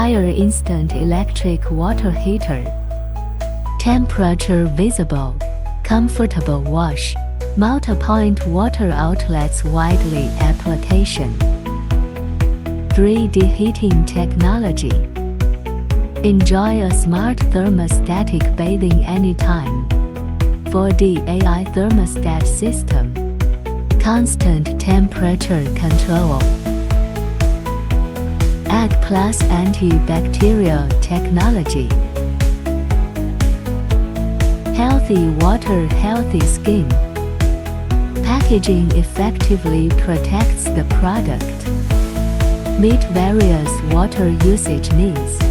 higher instant electric water heater. Temperature visible, comfortable wash, multi-point water outlets widely application. 3D heating technology. Enjoy a smart thermostatic bathing anytime. 4D AI thermostat system. Constant temperature control. Egg Plus antibacterial technology. Healthy water, healthy skin. Packaging effectively protects the product. Meet various water usage needs.